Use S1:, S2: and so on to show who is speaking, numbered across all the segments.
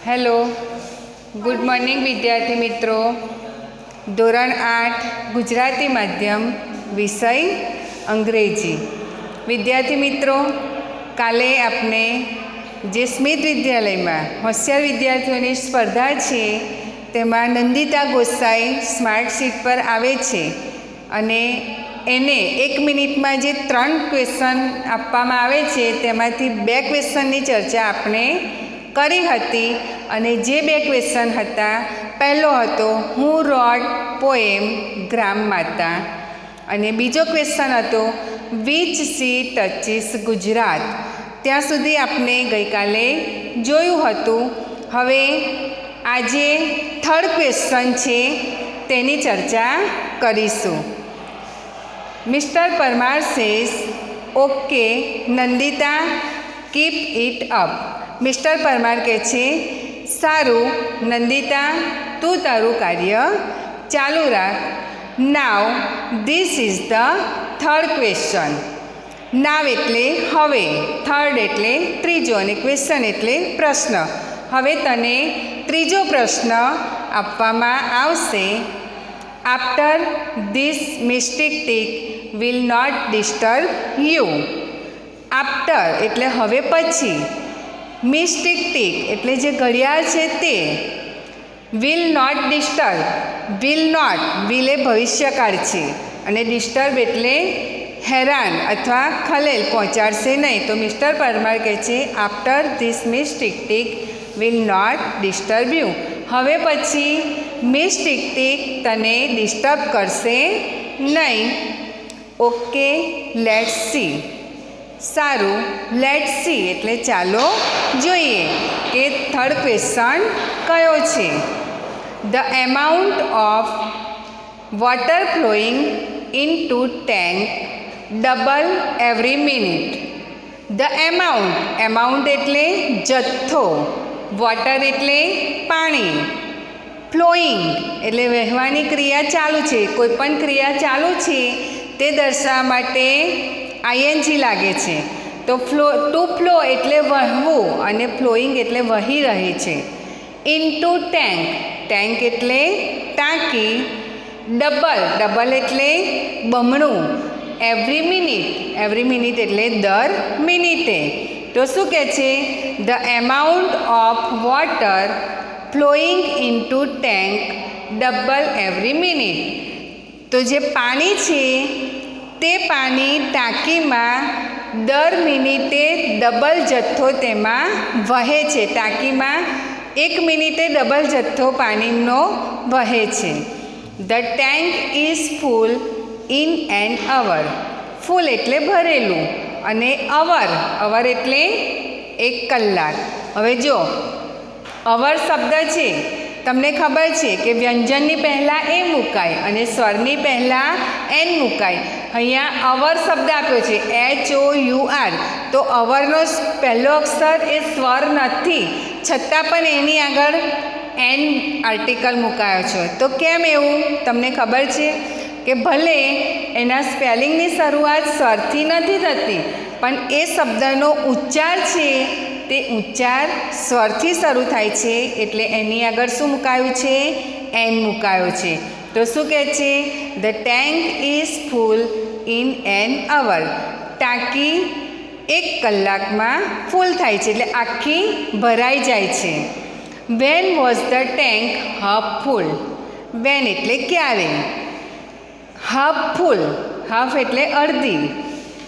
S1: Hello, good morning વિદ્યાર્થી મિત્રો. ધોરણ 8 ગુજરાતી માધ્યમ, વિષય અંગ્રેજી. વિદ્યાર્થી મિત્રો, કાલે આપણે જે સ્મિત વિદ્યાલયમાં હોશિયાર વિદ્યાર્થીઓની સ્પર્ધા છે તેમાં નંદિતા ગોસાઈ સ્માર્ટ શીટ પર આવે છે અને એને 1 મિનિટમાં જે 3 ક્વેશ્ચન આપવામાં આવે છે તેમાંથી 2 ક્વેશ્ચનની ચર્ચા આપણે કરી હતી. અને જે 2 ક્વેશ્ચન હતા, પહેલો હતો હુ રોટ પોએમ ગ્રામ માતા અને બીજો ક્વેશ્ચન હતો વિચ સી ટચીસ ગુજરાત. ત્યાં સુધી આપણે ગઈકાલે જોયું હતું. હવે આજે 3rd ક્વેશ્ચન છે તેની ચર્ચા કરીશું. Mister Parmar says okay Nandita keep it up. Mister Parmar કહે છે, સારું નંદિતા, તું તારું કાર્ય ચાલુ રાખ. Now this is the 3rd question. Now એટલે હવે, થર્ડ એટલે ત્રીજો અને ક્વેશ્ચન એટલે પ્રશ્ન. હવે તને ત્રીજો પ્રશ્ન આપવામાં આવશે. After this mystic tick will not disturb you. After એટલે હવે પછી, મિસ્ટિક ટીક એટલે જે ઘડિયાળ છે તે, will not disturb, will not, will એ ભવિષ્યકાળ છે અને ડિસ્ટર્બ એટલે હેરાન અથવા ખલેલ પહોંચાડશે નહીં. તો મિસ્ટર પરમાર કહે છે after this mystic tick will not disturb you. હવે પછી મિસ્ટિક ટીક તને ડિસ્ટર્બ કરશે નહીં. Okay let's see. સારું, લેટ્સ સી એટલે ચાલો જોઈએ કે 3rd ક્વેશ્ચન કયો છે. The amount of water flowing into tank double every minute. ધ એમાઉન્ટ, એમાઉન્ટ એટલે જથ્થો, વોટર એટલે પાણી, ફ્લોઈંગ એટલે વહેવાની ક્રિયા ચાલુ છે. કોઈ પણ ક્રિયા ચાલુ છે તે દર્શાવવા માટે આઈએનજી લાગે છે. તો ટુ ફ્લો એટલે વહેવું અને ફ્લોઈંગ એટલે વહી રહી છે. ઇનટુ ટેન્ક, ટેન્ક એટલે ટાંકી, ડબલ, ડબલ એટલે બમણું, એવરી મિનિટ, એવરી મિનિટ એટલે દર મિનિટે. તો શું કહે છે? The amount of water flowing into tank double every minute. તો જે પાણી છે તે પાણી ટાંકીમાં દર મિનિટે ડબલ જથ્થો તેમાં વહે છે. ટાંકીમાં 1 મિનિટે ડબલ જથ્થો પાણીનો વહે છે. The tank is full in an hour. Full એટલે ભરેલું અને અવર, અવર એટલે 1 કલાક. હવે જો અવર શબ્દ છે, તમને ખબર છે કે વ્યંજનની પહેલાં એ મુકાય અને સ્વરની પહેલાં એન મુકાય. અહીંયા અવર શબ્દ આપ્યો છે HOUR. તો અવરનો પહેલો અક્ષર એ સ્વર નથી, છતાં પણ એની આગળ એન આર્ટિકલ મુકાયો છે. તો કેમ એવું? તમને ખબર છે કે ભલે એના સ્પેલિંગની શરૂઆત સ્વરથી નથી થતી, પણ એ શબ્દનો ઉચ્ચાર છે તે ઉચ્ચાર સ્વરથી શરૂ થાય છે, એટલે એની આગળ શું મુકાયું છે? એન મુકાયો છે. તો શું કહે છે? The tank is full in an hour. ટાંકી 1 કલાકમાં ફૂલ થાય છે, એટલે આખી ભરાઈ જાય છે. When was the tank half full. When એટલે ક્યારે, હાફ ફૂલ, હાફ એટલે અડધી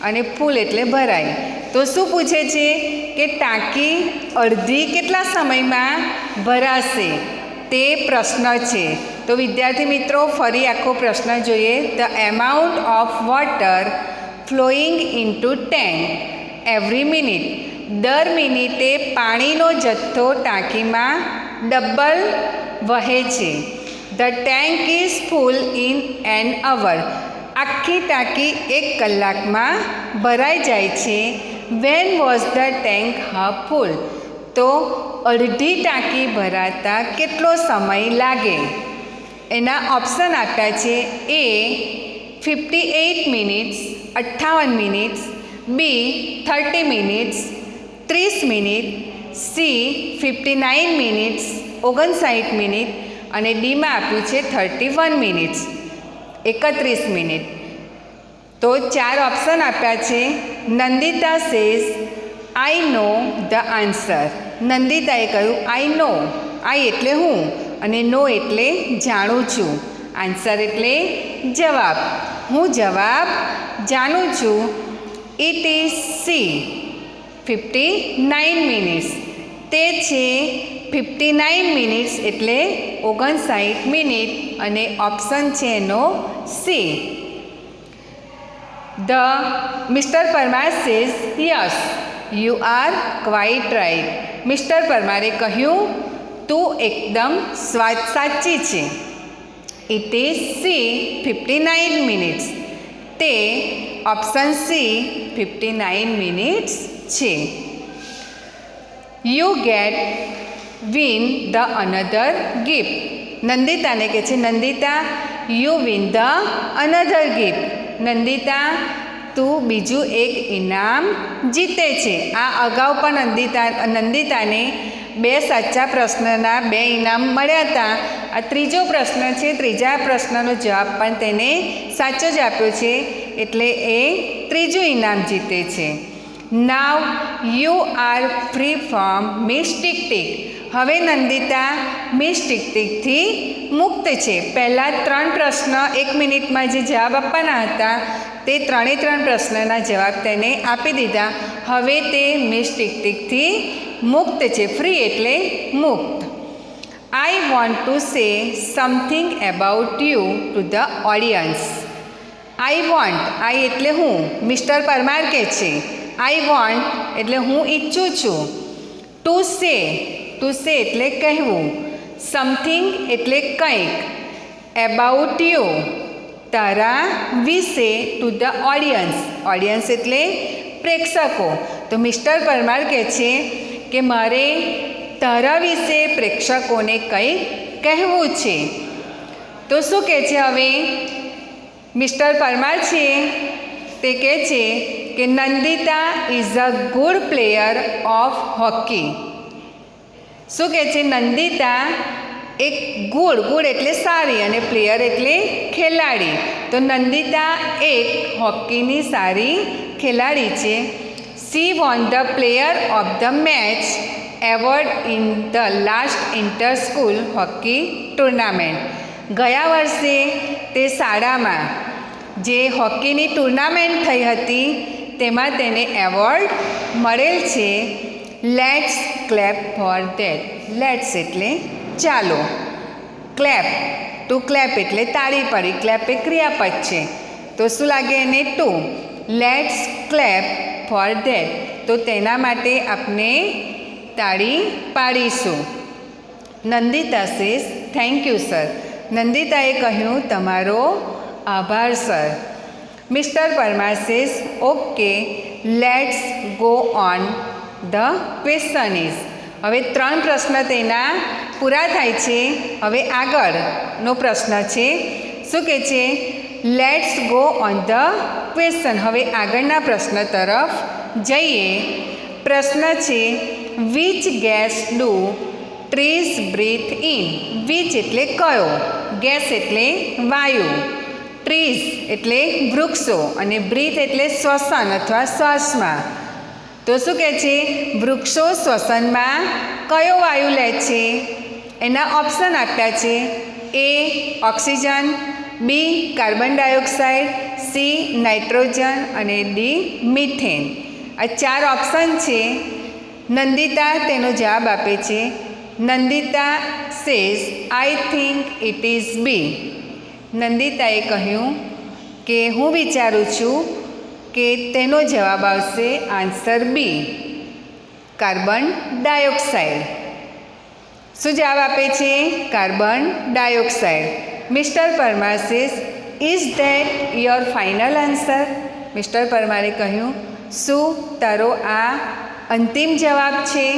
S1: અને ફૂલ એટલે ભરાય. તો શું પૂછે છે કે ટાંકી અડધી કેટલા સમયમાં ભરાશે? તે પ્રશ્ન છે. તો વિદ્યાર્થી મિત્રો, ફરી આખો પ્રશ્ન જોઈએ. The amount of water flowing into tank every minute. દર મિનિટે પાણીનો જથ્થો ટાંકીમાં ડબલ વહે છે. The tank is full in an hour. આખી ટાંકી 1 કલાકમાં ભરાઈ જાય છે. When was the tank half full. તો અડધી ટાંકી ભરાતા કેટલો સમય લાગે? એના ઓપ્શન આપ્યા છે. A 58 minutes, 58 minutes, B 30 minutes, 30 minute, C 59 minutes 59 minute અને ડીમાં આપ્યું છે 31 મિનિટ્સ 31 મિનિટ. તો 4 ઓપ્શન આપ્યા છે. Nandita says I know the answer. નંદિતાએ કહ્યું આઈ નો. આઈ એટલે હું અને નો એટલે જાણું છું. આન્સર એટલે જવાબ. હું જવાબ જાણું છું. It is C 59 minutes. તે છે 59 મિનિટ્સ એટલે 59 મિનિટ અને ઓપ્શન છે એનો C. Mister Parmar says yes you are quite right. Mister પરમારે કહ્યું તું એકદમ સાચી છે. It is C 59 minutes. તે ઓપ્શન સી 59 મિનિટ્સ છે. You get win the another gift. નંદિતાને કહે છે Nandita you win the another gift. Nandita તું બીજું એક ઇનામ જીતે છે. આ અગાઉ પણ નંદિતાને 2 સાચા પ્રશ્નના 2 ઇનામ મળ્યા હતા. આ ત્રીજો પ્રશ્ન છે. ત્રીજા પ્રશ્નનો જવાબ પણ તેને સાચો જ આપ્યો છે એટલે એ ત્રીજું ઇનામ જીતે છે. Now you are free from miss tick tick. હવે નંદિતા મિસ ટિક ટિકથી મુક્ત છે. પહેલાં 3 પ્રશ્ન 1 મિનિટમાં જે જવાબ આપવાના હતા તે 3 પ્રશ્નના જવાબ તેને આપી દીધા. હવે તે મિસ ટિક ટિકથી મુક્ત છે. ફ્રી એટલે મુક્ત. I want to say something about you to the audience. I want. I એટલે હું. મિસ્ટર પરમાર કહે છે આઈ વોન્ટ એટલે હું ઈચ્છું છું. To say. ટુ સે એટલે કહેવું. સમથિંગ એટલે કંઈક. એબાઉટ યુ તારા વિશે. Two the audience. ઓડિયન્સ એટલે પ્રેક્ષકો. તો મિસ્ટર પરમાર કહે છે કે મારે તારા વિશે પ્રેક્ષકોને કંઈક કહેવું છે. તો શું કહે છે હવે મિસ્ટર પરમાર છે તે કહે છે કે Nandita is a good player of hockey. શું કહે છે નંદિતા એક ગુડ એટલે સારી અને પ્લેયર એટલે ખેલાડી. તો નંદિતા એક હોકીની સારી ખેલાડી છે. C won the player of the match award in the last inter school hockey tournament. ગયા વર્ષે તે શાળામાં જે હોકીની ટુર્નામેન્ટ થઈ હતી તેમાં તેને એવોર્ડ મળેલ છે. Let's clap for that. Let's એટલે ચાલો. ક્લેપ ટુ ક્લેપ એટલે તાળી પાડી. ક્લેપ એ ક્રિયાપદ છે તો શું લાગે એને ટુ. Let's clap for that. તો તેના માટે આપણે તાળી પાડીશું. Nandita says thank you sir. નંદિતાએ કહ્યું તમારો આભાર sir. Mister Parmar says okay let's go on the question is. હવે 3 પ્રશ્ન તેના પૂરા થાય છે. હવે આગળનો પ્રશ્ન છે. શું કહે છે let's go on the question. હવે આગળના પ્રશ્ન તરફ જઈએ. પ્રશ્ન છે which gas do trees breathe in. Which એટલે કયો. ગેસ એટલે વાયુ. ટ્રીઝ એટલે વૃક્ષો અને બ્રીથ એટલે શ્વસન અથવા શ્વાસમાં. તો શું કહે છે વૃક્ષો શ્વસનમાં કયો વાયુ લે છે. એના ઓપ્શન આપ્યા છે. A oxygen, B carbon dioxide, C nitrogen અને ડી મિથેન. આ 4 ઓપ્શન છે. નંદિતા તેનો જવાબ આપે છે. Nandita says I think it is B. નંદિતાએ કહ્યું કે હું વિચારું છું કે તેનો જવાબ આવશે આન્સર બી કાર્બન ડાયોક્સાઇડ. શું જવાબ આપે છે carbon dioxide. Mister Parmar says is that your final answer. Mister પરમારે કહ્યું શું તારો આ અંતિમ જવાબ છે.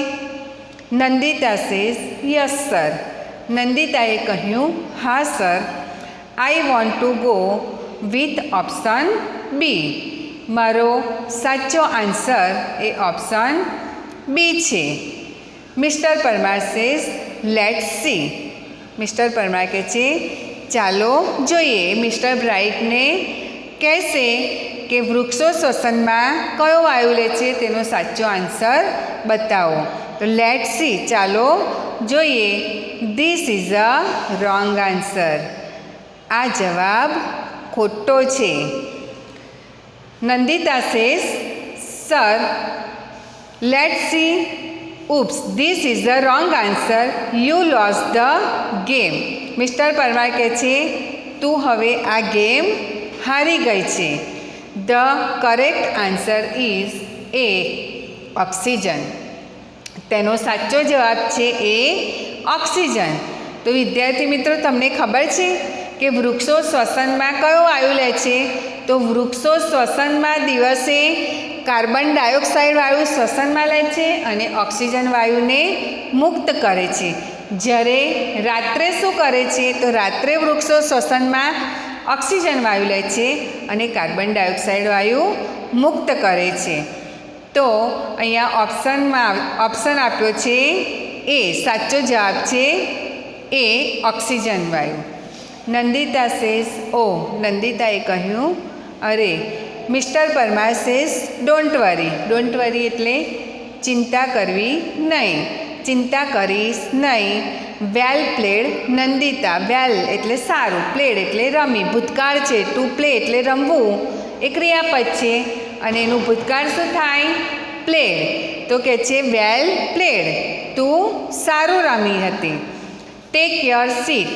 S1: Nandita says yes sir. નંદિતાએ કહ્યું હા sir. I want to go with option B. મારો સાચો આન્સર એ ઓપ્શન બી છે. Mister Parmar says let's see. Mister Parmar કહે છે ચાલો જોઈએ. મિસ્ટર બ્રાઇટને કહેશે કે વૃક્ષો શ્વસનમાં કયો વાયુ લે છે તેનો સાચો આન્સર બતાવો. તો લેટ્સ સી, ચાલો જોઈએ. This is a wrong answer. આ જવાબ ખોટો છે. Nandita says sir let's see. Oops, this is the wrong answer. You lose the game. Mister Parmar કહે છે તું હવે આ ગેમ હારી ગઈ છે. The correct answer is A oxygen. તેનો સાચો જવાબ છે એ ઓક્સિજન. તો વિદ્યાર્થી મિત્રો, તમને ખબર છે કે વૃક્ષો શ્વસનમાં કયો વાયુ લે છે? તો વૃક્ષો શ્વસનમાં દિવસે કાર્બન ડાયોક્સાઇડ વાયુ શ્વસનમાં લે છે અને ઓક્સિજન વાયુને મુક્ત કરે છે. જ્યારે રાત્રે શું કરે છે? તો રાત્રે વૃક્ષો શ્વસનમાં ઓક્સિજન વાયુ લે છે અને કાર્બન ડાયોક્સાઇડ વાયુ મુક્ત કરે છે. તો અહીંયા ઓપ્શન આપ્યો છે એ. સાચો જવાબ છે એ ઓક્સિજન વાયુ. નંદિતા સેઝ ઓ. નંદિતાએ કહ્યું અરે. Mister Parmar says don't worry. Don't worry એટલે ચિંતા કરવી નહીં, ચિંતા કરીશ નહીં. વેલ પ્લેડ નંદિતા. વેલ એટલે સારું, પ્લેડ એટલે રમી. ભૂતકાળ છે, ટુ પ્લે એટલે રમવું એ ક્રિયાપદ છે અને એનું ભૂતકાળ શું થાય? પ્લેડ. તો કહે છે વેલ પ્લેડ, તું સારું રમી હતી. Take your seat.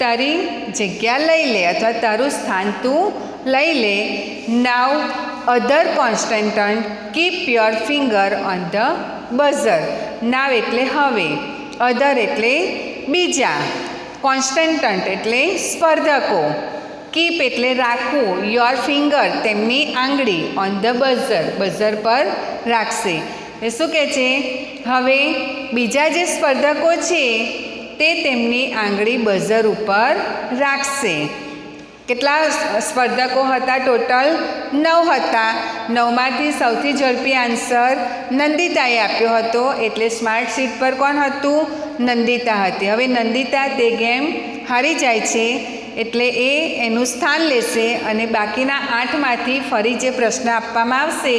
S1: તારી જગ્યા લઈ લે અથવા તારું સ્થાન તું લઈ લે. Now other contestant keep your finger on the buzzer. Now એટલે હવે, અધર એટલે બીજા, કોન્સ્ટન્ટ એટલે સ્પર્ધકો, કીપ એટલે રાખવું, યોર ફિંગર તેમની આંગળી, ઓન ધ બઝર બઝર પર રાખશે. એ શું કહે છે? હવે બીજા જે સ્પર્ધકો છે તે તેમની આંગળી બઝર ઉપર રાખશે. કેટલા સ્પર્ધકો હતા? ટોટલ 9 હતા. 9માંથી સૌથી ઝડપી આન્સર નંદિતાએ આપ્યો હતો, એટલે સ્માર્ટ શીટ પર કોણ હતું? નંદિતા હતી. હવે નંદિતા તે ગેમ હારી જાય છે એટલે એ એનું સ્થાન લેશે અને બાકીના 8માંથી ફરી જે પ્રશ્ન આપવામાં આવશે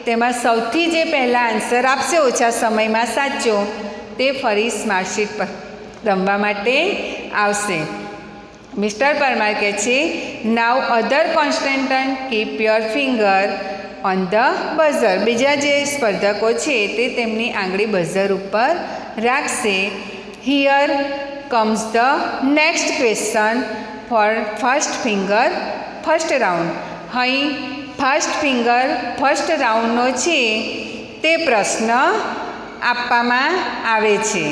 S1: તેમાં સૌથી જે પહેલાં આન્સર આપશે ઓછા સમયમાં સાચો, તે ફરી સ્માર્ટ શીટ પર રમવા માટે આવશે. મિસ્ટર પરમાર કહે છે now other contestant keep your finger on the buzzer. બીજા જે સ્પર્ધકો છે તે તેમની આંગળી બઝર ઉપર રાખશે. Here comes the next question for first finger first round. અહીં ફર્સ્ટ ફિંગર ફર્સ્ટ રાઉન્ડનો છે તે પ્રશ્ન આપવામાં આવે છે.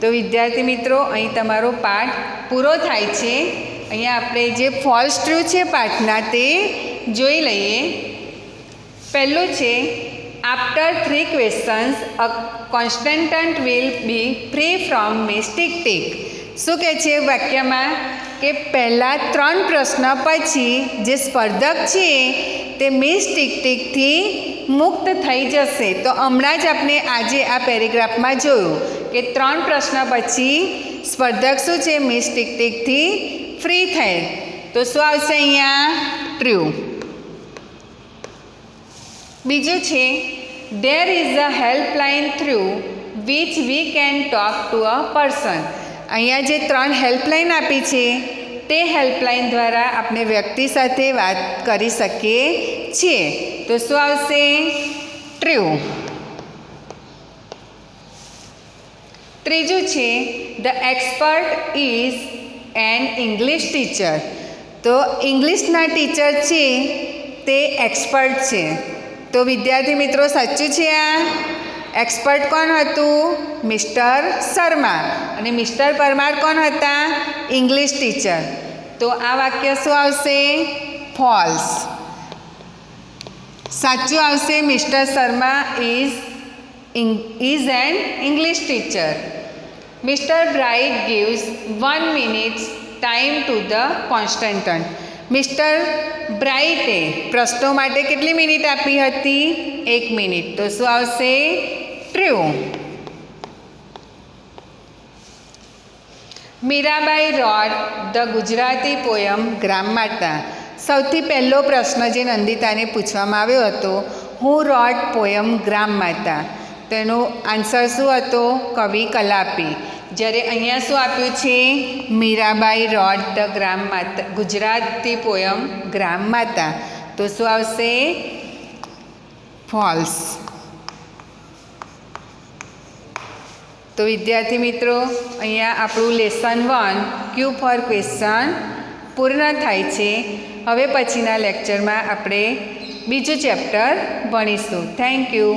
S1: તો વિદ્યાર્થી મિત્રો, અહીં તમારો પાઠ પૂરો થાય છે. અહીંયા આપણે જે ફોલ્સ ટ્રુ છે પાઠના તે જોઈ લઈએ. પહેલું છે after 3 questions a constant will be free from mistake tick. શું કહે છે વાક્યમાં? કે પહેલાં 3 પ્રશ્ન પછી જે સ્પર્ધક છે તે મિસ્ટેક ટીકથી મુક્ત થઈ જશે. તો હમણાં જ આપણે આજે આ પેરેગ્રાફમાં જોયું કે 3 પ્રશ્ન પછી સ્પર્ધક શું છે? મિસ્ટેક ટીકથી ફ્રી થાય. તો શું આવશે અહીંયા? ટ્રુ. બીજું છે there is a helpline through which we can talk to a person. અહીંયા જે 3 હેલ્પલાઇન આપી છે તે હેલ્પલાઇન દ્વારા આપણે વ્યક્તિ સાથે વાત કરી શકીએ છીએ. તો શું આવશે? ટ્રુ. ત્રીજું છે the expert is an English teacher. તો ઇંગ્લિશના ટીચર છે તે એક્સપર્ટ છે. તો વિદ્યાર્થી મિત્રો, સાચું છે આ? એક્સપર્ટ કોણ હતું? મિસ્ટર શર્મા. અને મિસ્ટર પરમાર કોણ હતા? English teacher. તો આ વાક્ય શું આવશે? ફોલ્સ. સાચું આવશે mister Sharma is an English teacher. Mister Bright gives 1 minute time to the contestant. Mister બ્રાઇટે પ્રશ્નો માટે કેટલી મિનિટ આપી હતી? 1 મિનિટ. તો શું આવશે? True. Mirabai wrote the Gujarati poem Grammata. સૌથી પહેલો પ્રશ્ન જે નંદિતાને પૂછવામાં આવ્યો હતો, હું રોટ પોયમ ગ્રામમાતા. તેનો આન્સર શું હતો? કવિ કલાપી. જ્યારે અહીંયા શું આપ્યું છે? Mirabai wrote the ગ્રામમાતા Gujarati poem ગ્રામમાતા. તો શું આવશે? ફોલ્સ. તો વિદ્યાર્થી મિત્રો, અહીંયા આપણું લેસન 1 ક્યુ ફોર ક્વેશ્ચન પૂર્ણ થાય છે. હવે પછીના લેક્ચરમાં આપણે બીજું ચેપ્ટર ભણીશું. Thank you.